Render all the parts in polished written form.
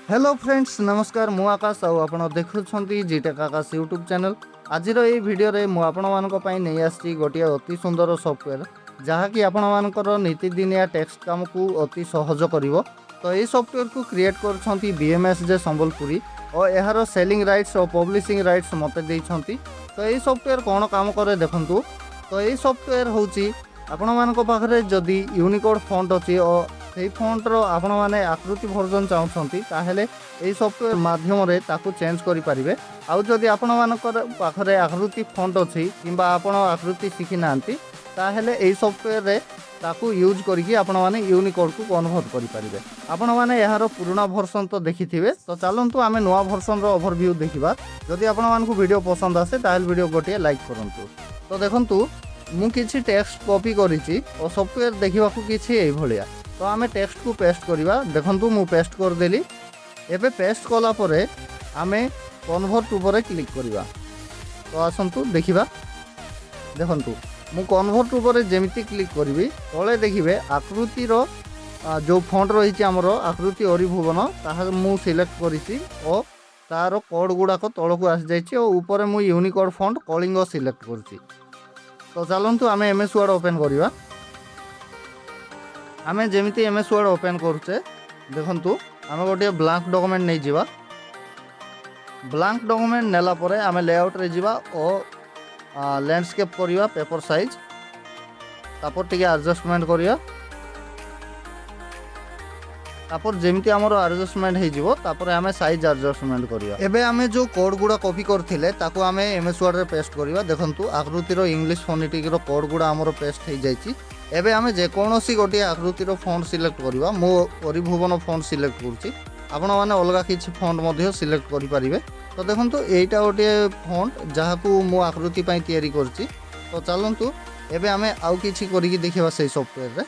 Hello friends नमस्कार मु आकाश आपण देखुं जीटेक आकाश यूट्यूब चैनल। आज ये वीडियो रे मु आपण नहीं आसी गोटे अति सुंदर सॉफ्टवेयर जहाँकि आपण मानकर नीतिदिनिया टेक्स्ट काम को अति सहज करिवो। तो ये सॉफ्टवेयर को क्रिएट कर BMSJ संबलपुरी और यार सेलिंग राइट्स और पब्लिशिंग राइट्स मते देइछंती। तो ये सॉफ्टवेयर कौन काम करे देखंतु। तो ये सॉफ्टवेयर होची आपण मानक पाखरे जदि यूनिकोड फॉन्ट अछि और से फॉन्टर आपण माने आकृति वर्जन चाहते ताहेले एई सॉफ्टवेयर माध्यम रे ताकू चेंज करि परिबे। आउ जदि आपण मानकर पाखरे आकृति फॉन्ट अछि किंबा आपण आकृति शिखि नांती ताहेले एई सॉफ्टवेयर रे ताकू यूज करिकि आपण माने यूनिकोड को कन्वर्ट करि परिबे। आपण माने यार पुराना वर्जन तो देखिथिबे। तो चलंतु आमे नवा वर्जन रो ओवरव्यू देखिबा। जदि आपण मानकु वीडियो पसंद आसे ताहेले वीडियो गोटे लाइक करंतु। तो देखंतु मु किछि टेक्स्ट कॉपी करिछि और सॉफ्टवेयर देखिबाकू किछि एई भलिया। तो आमे टेक्स्ट को पेस्ट करवा। देखंतु मु पेस्ट कर देली। एबे पेस्ट कला परे आमे कन्वर्ट ऊपर क्लिक करवा। तो आसंतु देखिबा। देखंतु मु कन्वर्ट ऊपर जेमिति क्लिक करबी तळे देखिबे आकृति रो जो फॉन्ट रही हमर आकृति 𝐂𝐨𝐫 ताहा मु सिलेक्ट करिछि और तार कोड गुडा को तळको आस जाइछि और ऊपर मु यूनिकोड फॉन्ट 𝐂𝐴 सिलेक्ट करछि। तो चलंतु आमे MS वर्ड ओपन करवा। आमे जेमिति MS वर्ड ओपन करूचे देखंतु आमे गोटे ब्लैंक डॉक्यूमेंट नहीं जीवा। ब्लैंक डॉक्यूमेंट नेला परे आमे लेआउट रे जीवा और लैंडस्केप करिवा पेपर साइज तापर टिके एडजस्टमेंट करिया। तापर जेमिति हमर एडजस्टमेंट हे जीवो तापर आमे साइज एडजस्टमेंट करिया। एबे आमे जो कोड गुडा कॉपी करथिले ताको आमे MS वर्ड रे पेस्ट करिवा। देखंतु आकृति रो इंग्लिश फोनेटिक रो कोड गुडा हमर पेस्ट हे जाइछि। एबे आमे जे कोनोसी गोटे आकृति रो फॉन्ट सिलेक्ट करिवा। मो 𝐂𝐴𝐵 फॉन्ट सिलेक्ट करछि। आपण माने अलगा किछि फॉन्ट मध्ये सिलेक्ट करि परिबे। तो देखंतु एटा गोटे फॉन्ट जहाकू मो आकृति पई तयारी करछि। तो चलंतु एबे आमे आउ किछि करिकि देखिबा सेही सॉफ्टवेयर रे।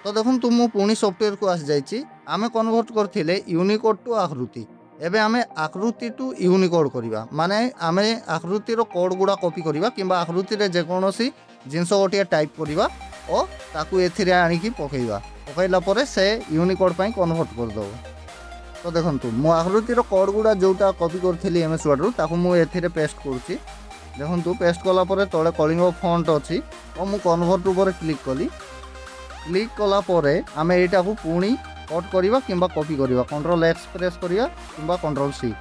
तो देखंतु मो पुणी सॉफ्टवेयर को आस जाइछि। आमे कन्वर्ट करथिले यूनिकोड टू आकृति। एबे आमे आकृति टू यूनिकोड करिवा माने आमे आकृति रो कोड गुडा कॉपी करिवा किंबा आकृति रे जे कोनोसी जिंस गोटे टाइप करिवा और ताकू एथिरे आनिकी पकेइबा। पकेइला परे से यूनिकोड पई कन्वर्ट कर दो। तो देखंतु मो आकृति रो कोड गुडा जोटा कॉपी करथिली MS वर्ड रो ताकू मु एथिरे पेस्ट करछि। देखंतु पेस्ट कला परे तळे 𝐂𝐴 फॉन्ट अछि और मु कन्वर्ट ऊपर क्लिक कली। क्लिक कला परे आमे एटा को पुणी कट करिवा किंबा कॉपी करिवा। Ctrl+X प्रेस करिवा किंबा Ctrl+C।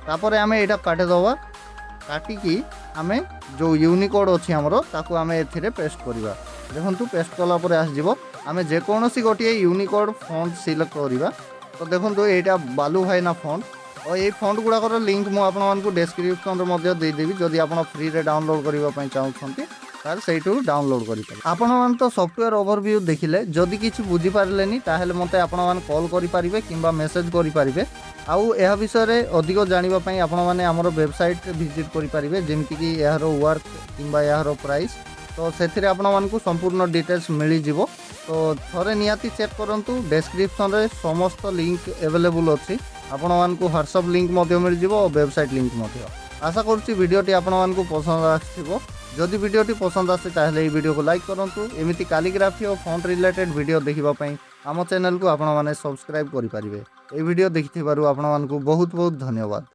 तापरे आमे एटा काटे दवा। काटी की आमे जो यूनिकोड अछि हमरो ताकू आमे एथिरे पेस्ट करिवा। देखंतु पेस्ट कला परे आस जिवो। आमे जे कोनोसी गोटे यूनिकोड फॉन्ट सिलेक्ट करिवा। तो देखंतु एटा बालू भाईना फॉन्ट और ये फॉन्ट गुडाकर लिंक मु आपन मानकु डिस्क्रिप्शन रे मध्ये दे देबी। जदि आपन फ्री रे डाउनलोड करिवा पई चाहउछंती तार सेइटू डाउनलोड करि पारे। आपन मान तो सॉफ्टवेयर ओवरव्यू देखिले जदि किछि बुझी पारलेनी ताहेले मते आपन मान कॉल करि पारिबे किंबा मेसेज करि पारिबे। आउ एहा विषय रे अधिक जानिबा पई आपन माने हमर वेबसाइट विजिट करि पारिबे जेमिति कि यारो वर्क किंबा यारो प्राइस। तो सेथिरे आपन मानकु संपूर्ण डिटेल्स मिली जिवो। तो थरे नियाती चेक करंतु डिस्क्रिप्शन रे समस्त लिंक अवेलेबल अछि। आपन मानकु WhatsApp लिंक मध्ये मिल जिवो और वेबसाइट लिंक मध्ये। आशा करछि वीडियोटी आपन मानकु पसंद आथिबो। जदि वीडियोटी पसंद आसे ताहेले এই वीडियो को लाइक करंतु। एमिति कैलिग्राफी और फॉन्ट रिलेटेड वीडियो देखिबा पई आम चैनल को आपन माने सब्सक्राइब करि परिबे। এই वीडियो देखिथिबारु आपन मानकु बहुत बहुत धन्यवाद।